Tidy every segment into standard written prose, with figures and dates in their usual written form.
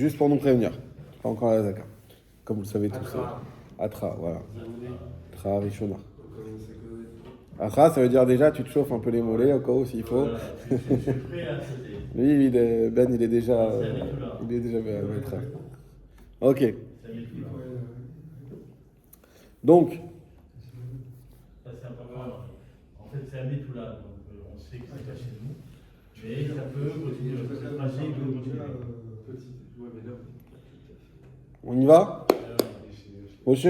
Juste pour nous prévenir. Pas encore la Zaka. Comme vous le savez tous. Atra, voilà. Atra Rishona. Atra, ça veut dire déjà, tu te chauffes un peu les mollets au cas où s'il faut. Je suis prêt à sauter. Lui, Ben, il est déjà. Il est déjà maître. Ok. Donc. Ça, c'est important. En fait, c'est à Métoula. Donc, on sait que c'est pas chez nous. Mais ça peut continuer. Le trajet peut continuer. On y va Moshe.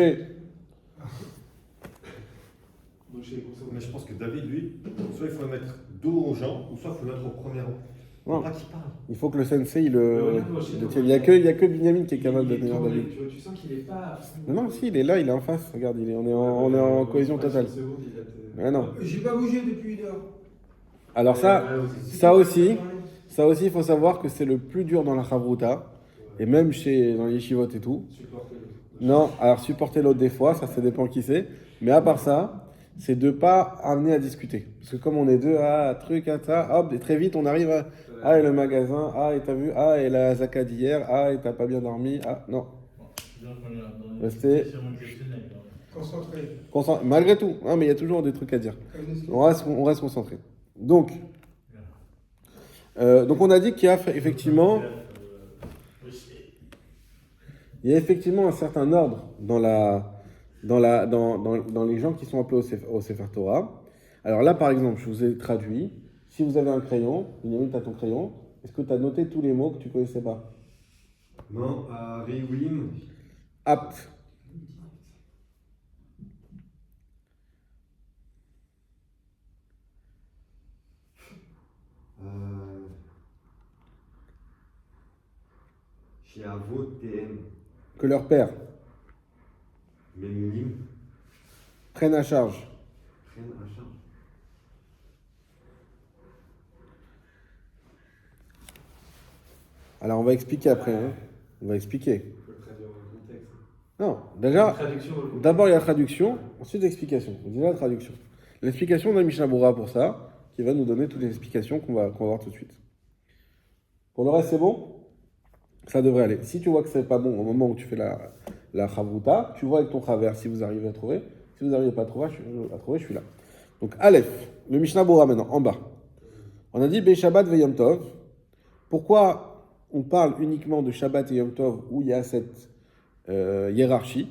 Mais je pense que David, lui, soit il faut le mettre dos aux gens, ou soit il faut le mettre au premier rang. Non. Pas qu'il parle. Il faut que le sensei il le tienne. Il n'y a que Binyamin qui est capable de tenir David. Tu sens qu'il est pas. Non, si, il est là, il est en face. Regarde, on est en cohésion totale. Mais non. J'ai pas bougé depuis une heure. Alors ça aussi, il faut savoir que c'est le plus dur dans la Chavruta, et même dans les yeshivot et tout. Non, alors supporter l'autre des fois, ça dépend qui c'est. Mais à part ça, c'est de pas amener à discuter. Parce que comme on est deux, truc, ça, hop, et très vite on arrive à, et le magasin, et t'as vu, et la zaka d'hier, et t'as pas bien dormi, non. Restez concentré. Malgré tout, mais il y a toujours des trucs à dire. On reste concentré. Donc on a dit qu'il y a effectivement un certain ordre dans les gens qui sont appelés au Sefer Torah. Alors là, par exemple, je vous ai traduit. Si vous avez un crayon, Benjamin, tu as ton crayon, est-ce que tu as noté tous les mots que tu ne connaissais pas? Non, Riwim. Apt. Chez Avot TM. Que leur père Memunim. prenne à charge. Prennent à charge. Alors on va expliquer après. On va expliquer. Non, déjà, d'abord il y a la traduction, ensuite l'explication. Déjà la traduction. L'explication d'un Mishnah Bora pour ça, qui va nous donner toutes les explications qu'on va voir tout de suite. Pour le reste, c'est bon? Ça devrait aller. Si tu vois que c'est pas bon au moment où tu fais la chavruta, tu vois avec ton travers si vous arrivez à trouver. Si vous n'arrivez pas à trouver, je suis là. Donc Aleph, le Mishnah Bora maintenant, en bas. On a dit Be Shabbat ve Yom Tov. Pourquoi on parle uniquement de Shabbat et Yom Tov où il y a cette hiérarchie?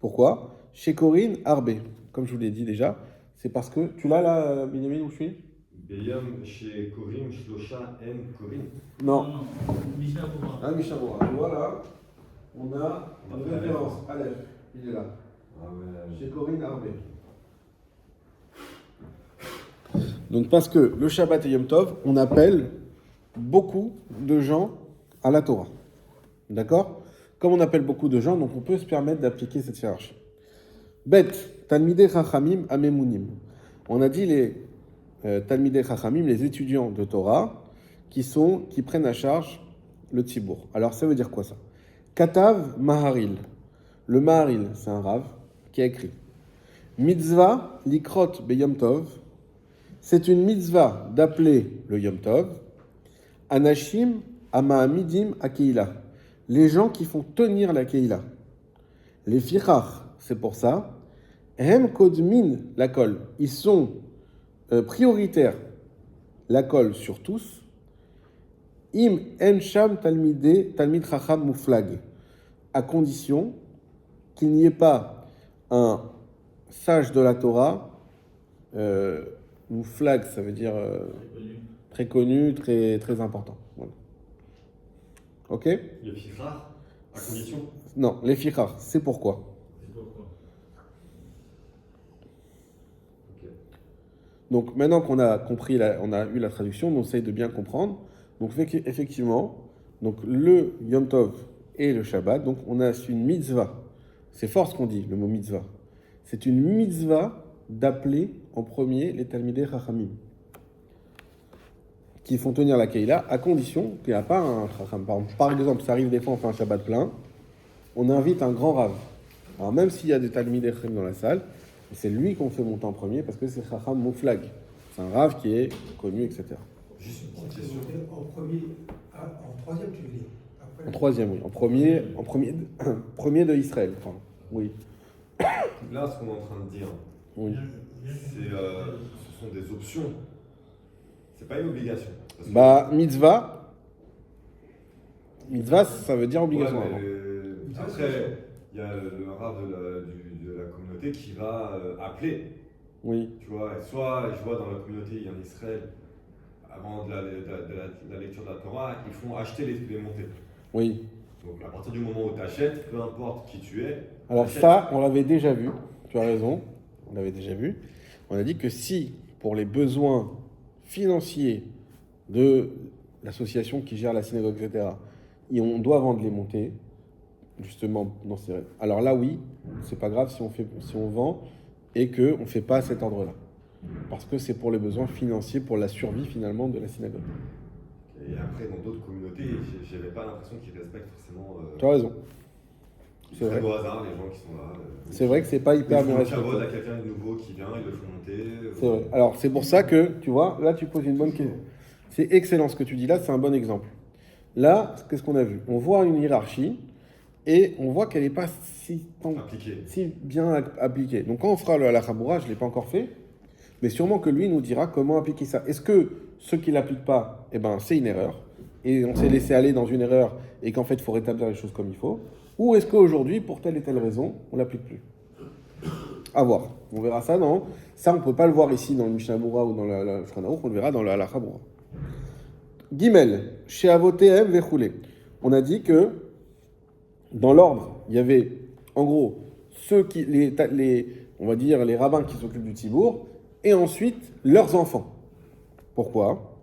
Pourquoi? Chez Corinne, Arbe. Comme je vous l'ai dit déjà, c'est parce que... Tu l'as là, Benjamin, où je suis? Beyam chez Korim, Shlosha, N, Korim. Non. Mishnah Bora. Mishnah Bora. Tu vois là, on a une référence. Aleph, il est là. Chez Corinne, Arbe. Donc parce que le Shabbat et Yom Tov, on appelle beaucoup de gens à la Torah. D'accord? Comme on appelle beaucoup de gens, donc on peut se permettre d'appliquer cette hiérarchie. Bet, Talmidei Chachamim Amemunim. On a dit les Talmidei Chachamim, les étudiants de Torah, qui prennent à charge le Tzibour. Alors ça veut dire quoi ça? Katav Maharil. Le Maharil, c'est un rave qui a écrit Mitzvah Likrot Be Yom Tov. C'est une mitzvah d'appeler le Yom Tov Anashim Amahamidim Akeila. Les gens qui font tenir la Keila. Les Fichach, c'est pour ça. Hem Kodmin la kol. Ils sont prioritaires, la kol sur tous. Im Ensham Talmid Chacham Muflag. À condition qu'il n'y ait pas un sage de la Torah. Muflag, ça veut dire très connu, très, très important. Voilà. Ok? Le Fichar, à condition. Non, les fichar, c'est pourquoi. Okay. Donc maintenant qu'on a compris, on a eu la traduction, on essaye de bien comprendre. Donc effectivement, donc le Yom Tov et le Shabbat, donc on a une mitzvah. C'est fort ce qu'on dit, le mot mitzvah. C'est une mitzvah d'appeler en premier les Talmidei Chachamim, qui font tenir la Keila, à condition qu'il n'y a pas un Chacham. Par exemple, ça arrive des fois, on fait un Shabbat plein, on invite un grand Rav. Alors même s'il y a des Talmidei Chachamim dans la salle, c'est lui qu'on fait monter en premier parce que c'est Chacham Muflag. C'est un Rav qui est connu, etc. Juste une petite question. En premier, en troisième, tu veux dire. En troisième, oui. En premier de Israël. Enfin, oui. Là, ce qu'on est en train de dire, Oui. ce sont des options. C'est pas une obligation. Parce que- Bah, mitzvah. Mitzvah, ça veut dire obligation. Ouais, avant. après, il y a le rave de la communauté qui va appeler. Oui. Tu vois, et soit je vois dans la communauté en Israël, avant de la lecture de la Torah, ils font acheter les montées. Oui. Donc à partir du moment où tu achètes, peu importe qui tu es. Alors t'achètes. ça, on l'avait déjà vu. Tu as raison. On l'avait déjà vu. On a dit que si, pour les besoins financiers de l'association qui gère la synagogue, etc., et on doit vendre les montées, justement dans ces... Alors là, oui, c'est pas grave si on vend et qu'on ne fait pas cet ordre-là. Parce que c'est pour les besoins financiers, pour la survie finalement de la synagogue. Et après, dans d'autres communautés, j'avais pas l'impression qu'ils respectent forcément. Tu as raison. Ils C'est vrai. prennent au hasard les gens qui sont là. C'est vrai que c'est pas hyper bien Ils respecté. font un à quelqu'un de nouveau qui vient, ils le font monter. C'est vrai. Alors c'est pour ça que, tu vois, là tu poses une bonne question. C'est excellent ce que tu dis là, c'est un bon exemple. Là, qu'est-ce qu'on a vu? On voit une hiérarchie et on voit qu'elle n'est pas si bien appliquée. Donc quand on fera le halakha, je ne l'ai pas encore fait, mais sûrement que lui nous dira comment appliquer ça. Est-ce que ceux qui ne l'appliquent pas, eh ben, c'est une erreur, et on s'est laissé aller dans une erreur, et qu'en fait il faut rétablir les choses comme il faut, ou est-ce qu'aujourd'hui, pour telle et telle raison, on ne l'applique plus? À voir. On verra ça dans... Ça, on ne peut pas le voir ici dans le Mishnah Berurah ou dans la Shulchan Aruch, on le verra dans le Halakha Berurah. Gimel, chez Avotem Vechoulé. On a dit que dans l'ordre, il y avait en gros ceux qui, on va dire les rabbins qui s'occupent du Tibour, et ensuite leurs enfants. Pourquoi?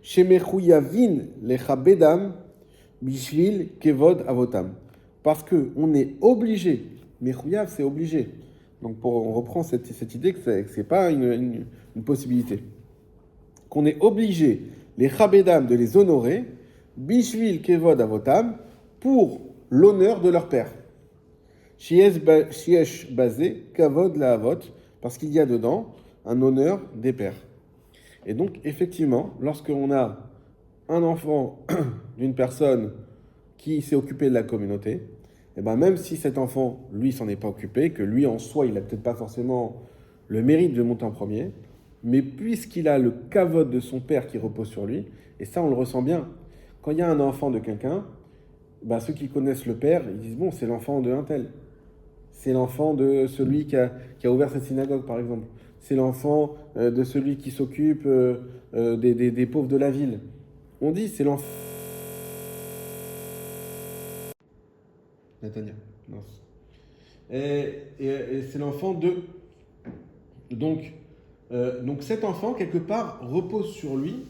Chez Mechouyavin Lechabedam Bishvil Kevod Avotam. Parce qu'on est obligé, Mechouyav c'est obligé. Donc on reprend cette idée que ce n'est pas une possibilité. Qu'on est obligé, les Chabedam, de les honorer, Bishvil Kevod Avotam, pour l'honneur de leur père. Shiesh Bazé, Kavod la Avot, parce qu'il y a dedans un honneur des pères. Et donc, effectivement, lorsqu'on a un enfant d'une personne qui s'est occupé de la communauté, et ben même si cet enfant, lui, s'en est pas occupé, que lui, en soi, il n'a peut-être pas forcément le mérite de monter en premier, mais puisqu'il a le kavod de son père qui repose sur lui, et ça, on le ressent bien. Quand il y a un enfant de quelqu'un, ben, ceux qui connaissent le père, ils disent, bon, c'est l'enfant de un tel. C'est l'enfant de celui qui a ouvert cette synagogue, par exemple. C'est l'enfant de celui qui s'occupe des pauvres de la ville. On dit, c'est l'enfant... Nathania. Et c'est l'enfant de... Donc cet enfant, quelque part, repose sur lui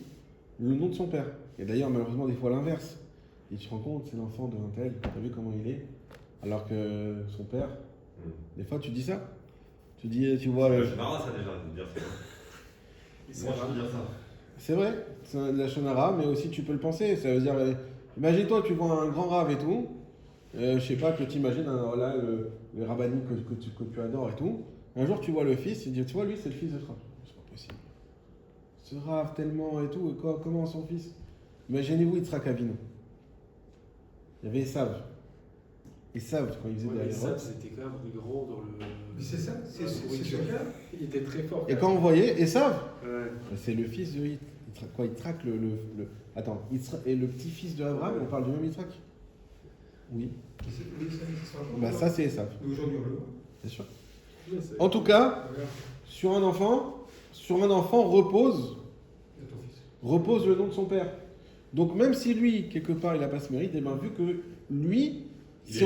le nom de son père. Et d'ailleurs, malheureusement, des fois l'inverse. Et tu te rends compte, c'est l'enfant de un tel, tu as vu comment il est? Alors que son père, des fois tu dis ça. Tu dis, tu vois... C'est marrant ça déjà, de dire ça. Moi je peux dire ça. C'est vrai, c'est de la shonara, mais aussi tu peux le penser. Ça veut dire, imagine-toi, tu vois un grand rave et tout. Je sais pas, que tu imagines là, le rabbini que tu adores et tout. Un jour, tu vois le fils, il dit, tu vois, lui, c'est le fils de Rav. C'est pas possible. Ce rave tellement et tout, et quoi, comment son fils? Imaginez-vous Yitzhak Avinu. Il y avait Esav. Esav, quand il faisait des Esav, aérotes. c'était quand même plus grand dans le. C'est ça, c'est ce cas. Il était très fort. Et quand on voyait Esav, Ouais. c'est le fils de quoi, Yitzhak, Attends, et le petit-fils de Abraham, on parle du même Yitzhak? Oui. Bah ça c'est Esav. Aujourd'hui, on le voit. C'est sûr. En tout cas, sur un enfant repose le nom de son père. Donc même si lui, quelque part, il n'a pas ce mérite, et bien vu que lui, si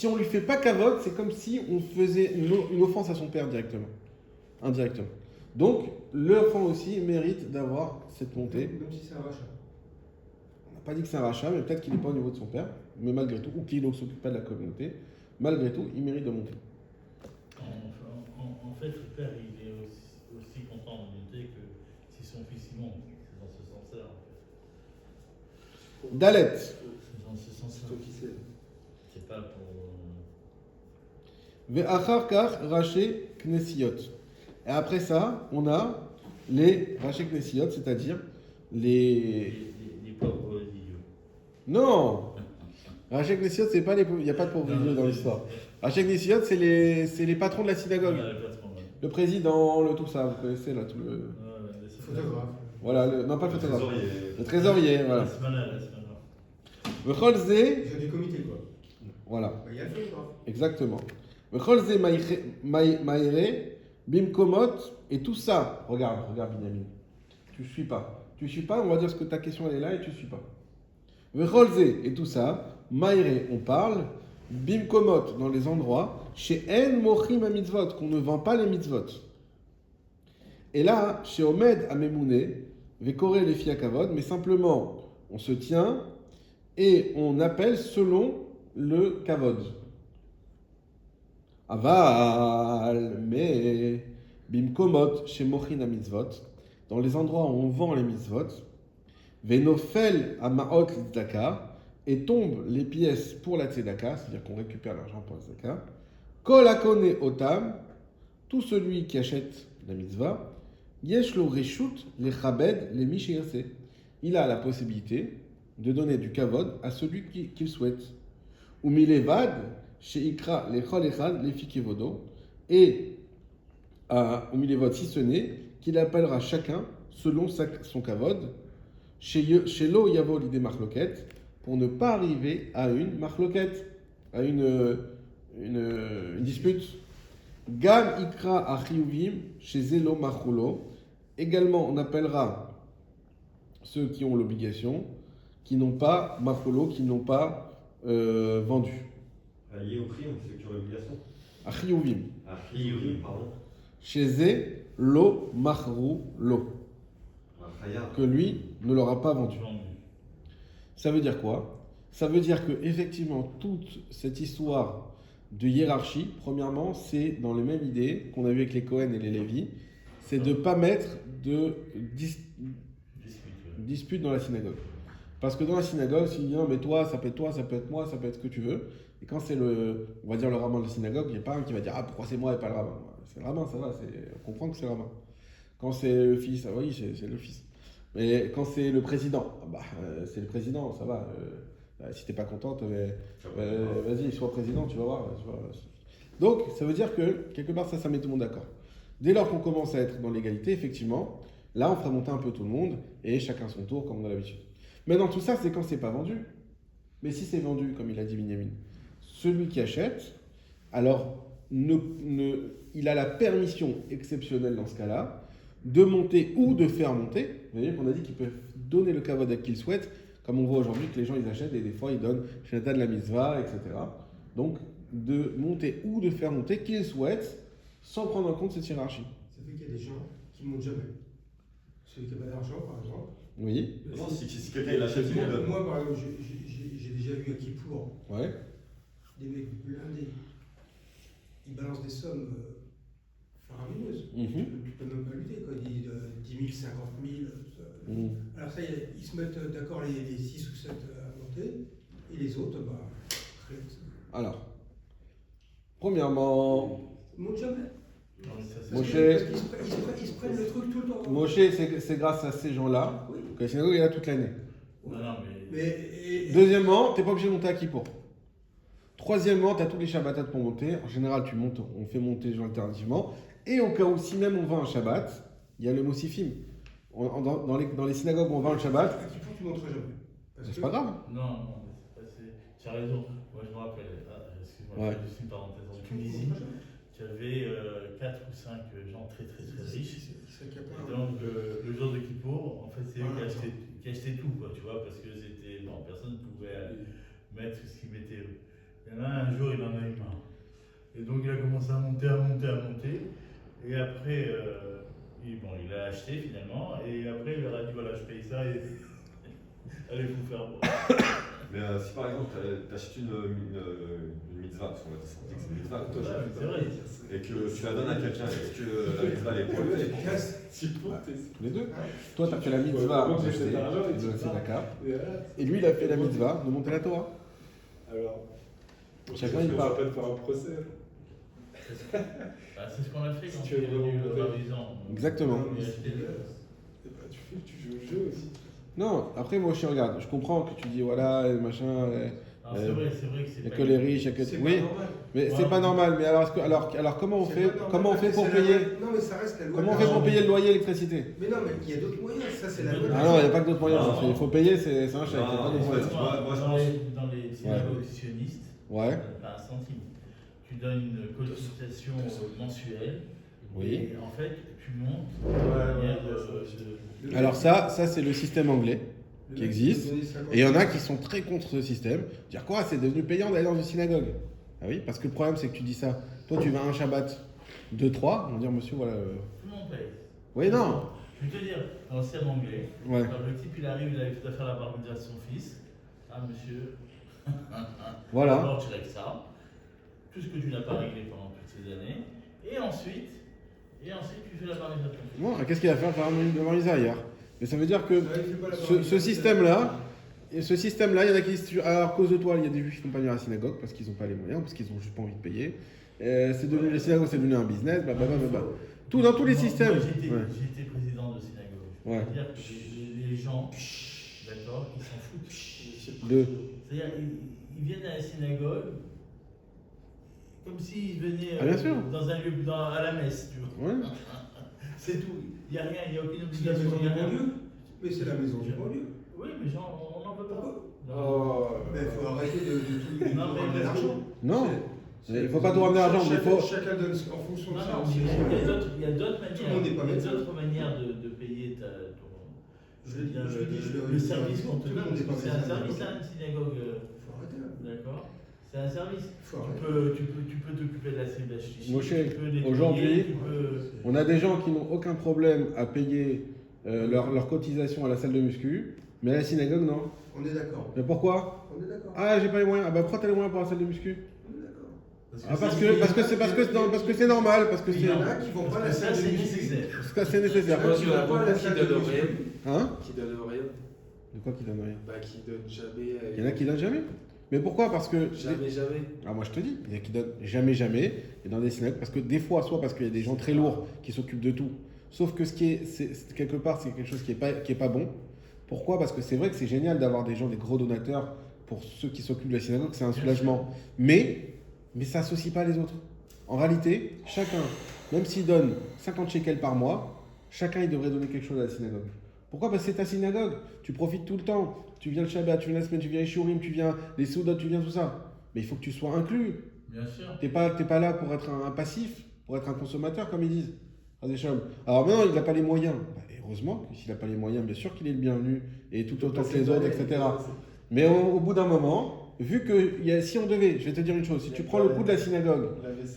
on lui fait pas kavod, c'est comme si on faisait une offense à son père directement, indirectement. Donc l'enfant aussi mérite d'avoir cette montée. Même si c'est un rachat. On n'a pas dit que c'est un rachat, mais peut-être qu'il n'est pas au niveau de son père, mais malgré tout, ou qu'il ne s'occupe pas de la communauté, malgré tout, il mérite de monter. En fait, le père, il est aussi content de monter que si son fils y monte. C'est dans ce sens-là. En fait. Dalet. C'est dans ce sens-là. Toi qui sais. C'est pas pour. Ve'achar kach raché knesiot. Et après ça, on a les raché knesiot, c'est-à-dire les Les pauvres idiots. Non, Rachek Nessiot, c'est pas il n'y a pas de pauvres idiots dans l'histoire. Rachek Nessiot, c'est les patrons de la synagogue. Ouais, le patron, ouais. Le président, le tout ça, vous connaissez là tout le. Ouais, ouais, Photographe. Voilà, non pas le photographe. Trésorier. Le trésorier, voilà. La semaine, la semaine. Vechol Zé, Il fait du comité, quoi. voilà, Bah, il y a le photographe. exactement. Vechol Zé Maïre, Bimkomot, et tout ça. Regarde Binyamin. Tu suis pas. Tu suis pas, on va dire ce que ta question elle est là et tu suis pas. Vechol Zé, et tout ça. Maïre, on parle. Bimkomot, dans les endroits. Chez En Mochim à mitzvot, qu'on ne vend pas les mitzvot. Et là, chez Omed à Memouné, Vekore les fiakavod, mais simplement, on se tient et on appelle selon le kavod. Aval, mais bimkomot chez Mochin à mitzvot, dans les endroits où on vend les mitzvot, venofel à maot l'tzedaka, et tombent les pièces pour la tzedaka, c'est-à-dire qu'on récupère l'argent pour la tzedaka. Kol hakone otam, tout celui qui achète la mitzvah, yesh lo reshut le chabed le mishirse. Il a la possibilité de donner du kavod à celui qu'il souhaite. Ou milevad, chez ikra le chol echad le fikevodo, et ou milevad si ce n'est qu'il appellera chacun selon son kavod, chez lo yavo l'idée marloquette, pour ne pas arriver à une marloquette, à une dispute. Gam ikra achiyuvim chez zelo machulo. Également, on appellera ceux qui ont l'obligation, qui n'ont pas machulo, qui n'ont pas vendu. Lié au prix, ceux qui ont l'obligation. Achiyuvim. Achiyuvim, pardon. Chez zelo machulo. Que lui ne l'aura pas vendu. Ça veut dire quoi? Ça veut dire que effectivement toute cette histoire de hiérarchie, premièrement, c'est dans les mêmes idées qu'on a vu avec les Cohen et les Lévi, c'est de ne pas mettre de dispute dans la synagogue. Parce que dans la synagogue, s'il dit non, mais toi, ça peut être moi, ça peut être ce que tu veux. Et quand c'est on va dire le rabbin de la synagogue, il n'y a pas un qui va dire ah, pourquoi c'est moi et pas le rabbin? C'est le rabbin, ça va, on comprend que c'est le rabbin. Quand c'est le fils, ah oui, c'est le fils. Mais quand c'est le président, c'est le président, ça va. Si t'es pas contente, vas-y, sois président, tu vas voir. Donc, ça veut dire que, quelque part, ça met tout le monde d'accord. Dès lors qu'on commence à être dans l'égalité, effectivement, là, on fera monter un peu tout le monde, et chacun son tour, comme on a l'habitude. Maintenant, tout ça, c'est quand c'est pas vendu. Mais si c'est vendu, comme il a dit Binyamin, celui qui achète, alors, il a la permission exceptionnelle dans ce cas-là, de monter ou de faire monter. Vous voyez qu'on a dit qu'il peut donner le kavod à qui il souhaite, comme on voit aujourd'hui que les gens ils achètent et des fois ils donnent Shnatan de la mitzvah, etc. Donc de monter ou de faire monter qui il souhaite sans prendre en compte cette hiérarchie. Ça fait qu'il y a des gens qui ne montent jamais. Celui qui n'a pas d'argent, par exemple. Oui. Non, si quelqu'un il achète, il le donne. Moi, par exemple, j'ai déjà vu à Kippour Ouais. des mecs blindés. Ils balancent des sommes faramineuses. Mhm. Tu peux même pas lutter, quoi. Ils disent 10 000, 50 000. Mhm. Alors ça, ils se mettent d'accord les 6 ou 7 à monter, et les autres, rien. Alors, premièrement, Ils montent jamais. Non, mais ça, c'est- Moshe. Parce qu'ils se prennent le truc tout le temps. Moshe, c'est grâce à ces gens-là Oui. que la synagogue est là toute l'année. Non, non, mais. Mais, Deuxièmement, tu n'es pas obligé de monter à Kippour. Troisièmement, tu as tous les Shabbatats pour monter. En général, on fait monter les gens alternativement. Et au cas où, si même on vend un Shabbat, il y a le Mosifim. Dans les synagogues où on vend le Shabbat, à Kippour, tu monteras jamais. Parce c'est que- pas grave. Non, tu as raison. Moi, je me rappelle, excuse-moi, Ouais. je fais juste une parenthèse. En Tunisie, tu avais 4 ou 5 gens très riches. Et donc, le jour de Kippour, en fait, c'est eux qui achetaient tout, quoi, tu vois, parce que personne ne pouvait mettre ce qu'ils mettaient eux. Il y en a un jour, il en a eu marre. Et donc, il a commencé à monter. Et après, il a acheté finalement. Et après, il leur a dit voilà, je paye ça et allez vous faire voir. Mais si par exemple tu achètes une mitzvah, parce qu'on va dire que c'est une mitzvah, Ouais, c'est vrai. et que tu la donnes à quelqu'un, est-ce que la mitzvah elle est pour lui, elle est pour toi? Tous les deux. Toi, tu as fait la mitzvah de la Tzedaka. Et lui, il a fait la mitzvah de monter la Torah. Alors, Chacun, il parle. pas de faire un procès. C'est ce qu'on a fait quand Si tu tu es veux venu vraiment ravisant. Exactement. Il a acheté le- Tu joues au jeu aussi. Non, après, moi, je regarde. Je comprends que tu dis, voilà, machin. Alors, c'est vrai que c'est Il n'y a pas que les riches, il n'y a que... C'est Oui, pas normal. mais c'est Ouais. pas normal. Mais alors comment on C'est fait, pas normal comment on parce fait que pour c'est la payer loi. Non, mais ça reste la loi. Comment on de fait la pour jungle. payer le loyer et l'électricité? Mais non, mais il y a d'autres moyens. Ça, c'est la loi. de la Ah non, il n'y a jungle. pas que d'autres moyens. Non. Il faut payer, c'est un chèque. Il y a pas Non, d'autres en moyens. fait, moi, je dans pense- dans les synagogues sionistes, Ouais. pas un centime. Tu donnes une cotisation mensuelle. Oui. Et en fait, tu montes de manière de- Alors ça c'est le système anglais Le qui mec, existe. il donne 50. Et il y en a qui sont très contre ce système. Dire quoi, c'est devenu payant d'aller dans une synagogue. Ah oui, parce que le problème c'est que tu dis ça. Toi tu vas un Shabbat 2-3, on va dire monsieur voilà. Tout le monde paye. Oui non. Je vais te dire, dans le système anglais, Ouais. quand le type il arrive, il doit faire la bar mitzvah de son fils. Ah monsieur, Voilà. d'abord tu règles ça, tout ce que tu n'as pas réglé pendant toutes ces années, et ensuite tu fais la bar mitzvah de ton fils. Bon, qu'est-ce qu'il va faire devant les ailleurs? Mais ça veut dire que Ça, il fait pas la ce barre. système-là, il y en a qui se alors, à cause de toi, il y a des juifs qui ne vont pas venir à la synagogue parce qu'ils n'ont pas les moyens, parce qu'ils n'ont juste pas envie de payer. C'est devenu les synagogues, c'est devenu un business, blablabla. Tout dans tous les systèmes. Moi, Ouais. j'ai été président de synagogue. Ouais. C'est-à-dire que les gens, d'accord, ils s'en foutent. De- C'est-à-dire, ils viennent à la synagogue comme s'ils venaient Ah, bien sûr. dans un lieu, à la messe, tu vois. Ouais. C'est tout. Il n'y a rien, il n'y a aucune C'est la obligation. maison il y du a rien. banlieue. Mais c'est la maison du banlieue. Oui, mais genre, on n'en veut pas. Oh, Mais il faut arrêter de tout Non, mais ramener parce que- l'argent. Non. C'est- Il faut pas tout ramener l'argent, mais il faut. Chacun donne en fonction de Non, ça. non, aussi. il y a d'autres manières. Tout le monde n'est pas Il y a médecin. d'autres manières de payer ton. Je le dis, je le service qu'on te tout le donne. monde n'est pas C'est un médecin. service, hein, une synagogue. Faut arrêter là. D'accord. C'est un service. Faut Tu arrêter. peux t'occuper de la CBHTC. Moshe, tu peux nettoyer, aujourd'hui, tu peux- On a des gens qui n'ont aucun problème à payer leur cotisation à la salle de muscu, mais à la synagogue, non. On est d'accord. Mais pourquoi? On est d'accord. Ah, j'ai pas les moyens. Ah bah pourquoi t'as les moyens pour la salle de muscu? On est d'accord. Ah, parce que c'est normal, parce que Il y c'est en a qui vont pas à la Parce que salle ça, de c'est muscu. nécessaire. parce que c'est nécessaire. Moi, il y en a Qui vont pas à la beaucoup qui salle de donnent muscu. rien. Hein? Qui donnent rien. De quoi qui donne rien? Bah, qui donnent jamais. Il y en a qui donnent jamais. Mais pourquoi? Parce que. Jamais, jamais. Ah, moi je te dis, il y en a qui donnent jamais, et dans des synagogues, parce que des fois, soit parce qu'il y a des gens très lourds qui s'occupent de tout, sauf que ce qui est, quelque part, c'est quelque chose qui est pas bon. Pourquoi? Parce que c'est vrai que c'est génial d'avoir des gens, des gros donateurs pour ceux qui s'occupent de la synagogue, c'est un soulagement. Mais ça associe pas les autres. En réalité, chacun, même s'il donne 50 shekels par mois, chacun il devrait donner quelque chose à la synagogue. Pourquoi? Parce que c'est ta synagogue. Tu profites tout le temps. Tu viens le Shabbat, tu viens la semaine, tu viens les Shurim, tu viens les Soudot, tu viens tout ça. Mais il faut que tu sois inclus. Bien sûr. T'es pas là pour être un passif, pour être un consommateur, comme ils disent. Alors maintenant, il n'a pas les moyens. Bah, heureusement, s'il n'a pas les moyens, bien sûr qu'il est le bienvenu, et tout autant que les autres, etc. Mais au bout d'un moment, vu que si on devait, je vais te dire une chose, si tu prends le coût de la synagogue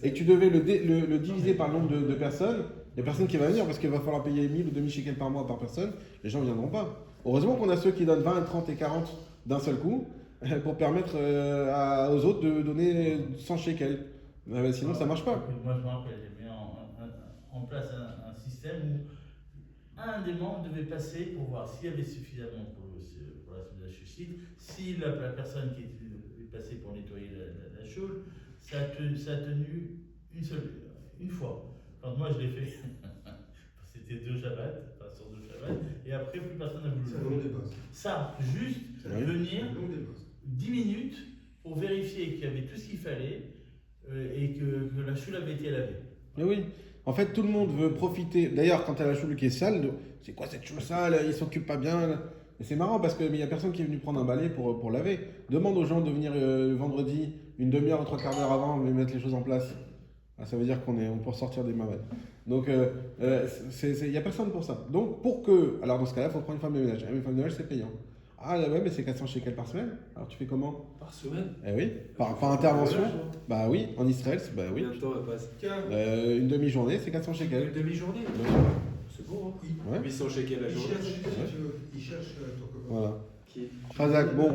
et que tu devais le diviser par le nombre de personnes, il n'y a personne qui va venir parce qu'il va falloir payer 1000 ou 2000 shekels par mois par personne, les gens ne viendront pas. Heureusement qu'on a ceux qui donnent 20, 30 et 40 d'un seul coup pour permettre aux autres de donner 100 shekels. Sinon, ça ne marche pas. Moi, je me rappelle, j'ai mis en place un système où un des membres devait passer pour voir s'il y avait suffisamment pour la semaine de la chute, si la personne qui est passée pour nettoyer la chose, ça a tenu une fois. Quand moi je l'ai fait, c'était 2 Shabbats, enfin sur 2 Shabbats, et après plus personne n'a voulu Ça le long faire. dépasse. Ça, juste Oui. venir Ça long dépasse. 10 minutes pour vérifier qu'il y avait tout ce qu'il fallait et que la choule avait été lavée. Mais oui, en fait, tout le monde veut profiter. D'ailleurs, quand tu as la choule qui est sale, c'est quoi cette choule sale? Ils s'occupent pas bien. Et c'est marrant parce qu'il n'y a personne qui est venu prendre un balai pour laver. Demande aux gens de venir le vendredi, une demi-heure ou 3 quarts d'heure avant, et mettre les choses en place. Ah, ça veut dire on peut sortir des mamades. Donc, il n'y a personne pour ça. Donc, alors dans ce cas-là, il faut prendre une femme de ménage. Une femme de ménage, c'est payant. Ah ouais, mais c'est 400 shekels par semaine. Alors, tu fais comment? Par semaine. Eh oui, par intervention. Bah oui, en Israël, bah oui. Combien de temps elle passe? Tiens, Une demi-journée, c'est 400 shekels. Une demi-journée. Bien sûr. C'est bon, hein. Ouais. 800 shekels la il journée. cherche, si tu veux, il cherche ton copain. Voilà. Qui Razak, bon.